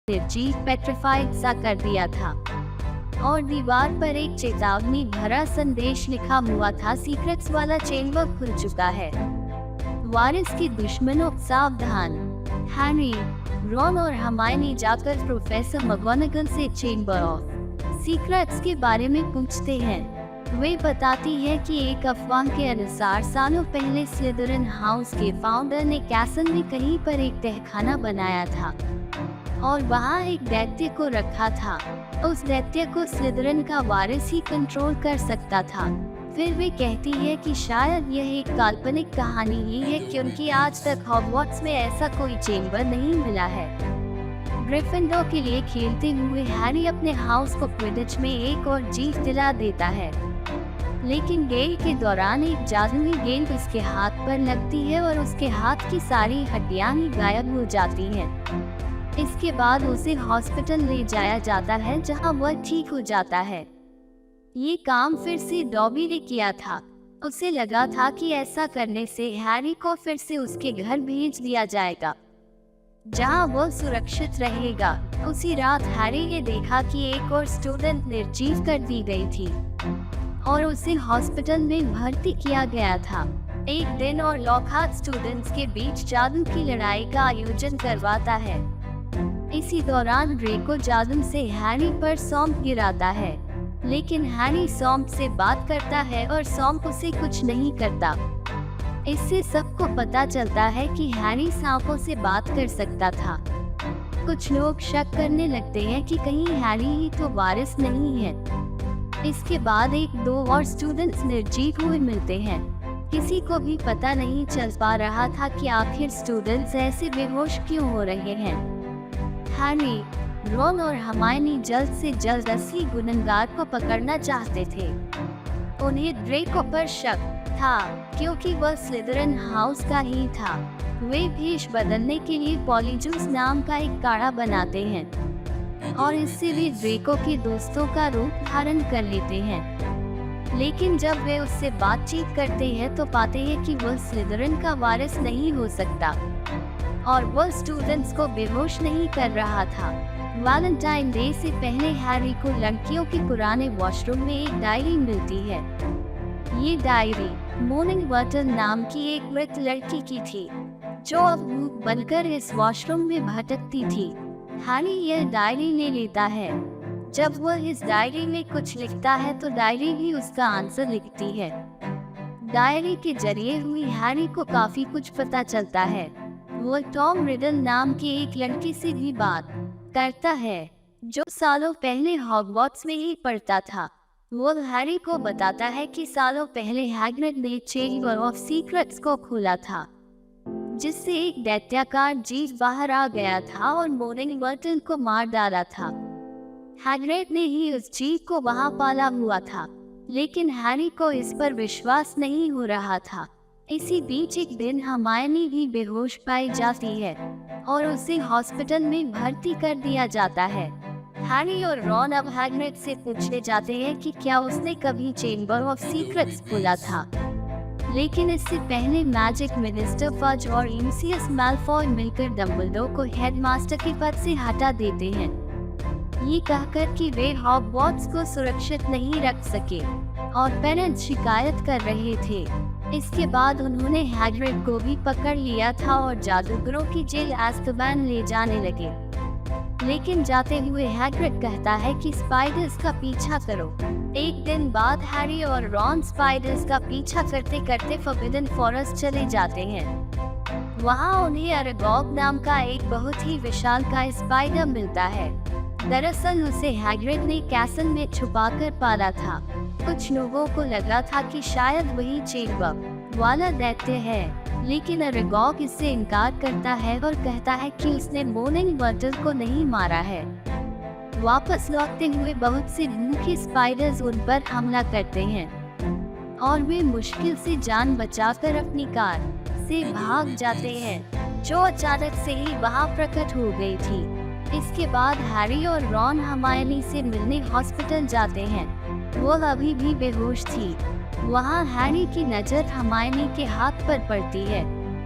निर्जीव पेट्रिफाइड सा कर दिया था और दीवार पर एक चेतावनी भरा संदेश लिखा हुआ था, सीक्रेट्स वाला चेंबर खुल चुका है, वारिस के दुश्मनों सावधान। हैरी, रॉन और हर्माइनी जाकर प्रोफेसर मैगोनागल से चेंबर ऑफ सीक्रेट्स के बारे में पूछते हैं। वे बताती है कि एक अफवाह के अनुसार सालों पहले स्लिदरिन हाउस के फाउंडर ने कैसल में कहीं पर एक तहखाना बनाया था और वहाँ एक दैत्य को रखा था। उस दैत्य को स्लिदरिन का वारिस ही कंट्रोल कर सकता था। फिर वे कहती है कि शायद यह एक काल्पनिक कहानी ही है, क्योंकि आज तक हॉगवर्ट्स में ऐसा कोई चेंबर नहीं मिला है। ग्रिफिंडोर के लिए खेलते हुए हैरी अपने हाउस को क्विडिच में एक और जीत दिला देता है, लेकिन गेल के दौरान एक जादुई गेंद उसके हाथ पर लगती है और उसके हाथ की सारी हड्डियां ही गायब हो जाती हैं। इसके बाद उसे हॉस्पिटल ले जाया जाता है, जहां वह ठीक हो जाता है। ये काम फिर से डॉबी ने किया था। उसे लगा था कि ऐसा करने से हैरी को फिर से उसके घर भेज दिया जाएगा, जहां वह सुरक्षित रहेगा। उसी रात हैरी ने देखा कि एक और स्टूडेंट निर्जीव कर दी गई थी और उसे हॉस्पिटल में भर्ती किया गया था। एक दिन और लॉकहार्ट स्टूडेंट्स के बीच जादू की लड़ाई का आयोजन करवाता है। इसी दौरान ड्रेको जादू से हैरी पर सौंप गिराता है, लेकिन हैरी सौंप से बात करता है और सौंप उसे कुछ नहीं करता। इससे सबको पता चलता है कि हैरी सांपों से बात कर सकता था। कुछ लोग शक करने लगते हैं कि कहीं हैरी ही तो वारिस नहीं है। इसके बाद एक दो और स्टूडेंट्स निर्जीव हुए मिलते हैं। किसी को भी पता नहीं चल पा रहा था कि आखिर स्टूडेंट्स ऐसे बेहोश क्यों हो रहे हैं। हैरी, रॉन और हर्माइनी जल्द से जल्द असली गुनहगार को पकड़ना चाहते थे। उन्हें ड्रेको पर शक था, क्योंकि वह स्लिदरिन हाउस का ही था। वे भेष बदलने के लिए पॉलीजूस नाम का एक काढ़ा बनाते हैं और इससे वे ड्रेको के दोस्तों का रूप धारण कर लेते हैं। लेकिन जब वे उससे बातचीत करते हैं तो पाते हैं कि वह स्लिदरिन का वारिस नहीं हो सकता और वह स्टूडेंट्स को बेहोश नहीं कर रहा था। वैलेंटाइन डे से पहले हैरी को लड़कियों के पुराने वॉशरूम में एक डायरी मिलती है। ये डायरी मॉर्निंग वर्टल नाम की एक मृत लड़की की थी, जो अब भूत बनकर इस वॉशरूम में भटकती थी। हैरी यह डायरी ले लेता है। जब वह इस डायरी में कुछ लिखता है तो डायरी भी उसका आंसर लिखती है। डायरी के जरिए हुई हैरी को काफी कुछ पता चलता है। वो टॉम रिडल नाम की एक लड़की से भी बात करता है, जो सालों पहले हॉगवर्ट्स में ही पढ़ता था। वो हैरी को बताता है कि सालों पहले हैग्रिड ने चेंबर ऑफ सीक्रेट्स को खोला था, जिससे एक दैत्याकार जीव बाहर आ गया था और मॉर्निंग वर्टल को मार डाला था। हैग्रिड ने ही उस जीव को वहां पाला हुआ था, लेकिन हैरी को इस पर विश्वास नहीं हो रहा था। इसी बीच एक दिन हर्माइनी भी बेहोश पाई जाती है और उसे हॉस्पिटल में भर्ती कर दिया जाता है। हैरी और रॉन अब हैग्रिड से पूछने जाते हैं कि क्या उसने कभी चेंबर ऑफ सीक्रेट्स खोला था, लेकिन इससे पहले मैजिक मिनिस्टर फज और लूसियस मैलफॉय मिलकर डंबलडोर को हेडमास्टर के पद से हटा देते हैं, ये कहकर कि वे हॉगवर्ट्स को सुरक्षित नहीं रख सके और पेरेंट्स शिकायत कर रहे थे। इसके बाद उन्होंने हैग्रिड को भी पकड़ लिया था और जादूगरों की जेल एज़्काबान ले जाने लगे। लेकिन जाते हुए हैग्रिड कहता है कि स्पाइडर्स का पीछा करो। एक दिन बाद हैरी और रॉन स्पाइडर्स का पीछा करते करते फॉरबिडन फॉरेस्ट चले जाते हैं। वहाँ उन्हें अरेगॉग नाम का एक बहुत ही विशालकाय स्पाइडर मिलता है। दरअसल उसे हैग्रिड ने कैसल में छुपाकर पाला था। कुछ लोगों को लगा था कि शायद वही चेंबर वाला दैत्य है, लेकिन अरेगॉग इससे इनकार करता है और कहता है कि उसने मॉर्निंग वर्टल को नहीं मारा है। वापस लौटते हुए बहुत से भूखे स्पाइडर्स उन पर हमला करते हैं और वे मुश्किल से जान बचाकर अपनी कार से भाग जाते हैं, जो अचानक से ही वहां प्रकट हो गई थी। इसके बाद हैरी और रॉन हर्माइनी से मिलने हॉस्पिटल जाते हैं। वो अभी भी बेहोश थी। वहाँ हैरी की नज़र हर्माइनी के हाथ पर पड़ती है।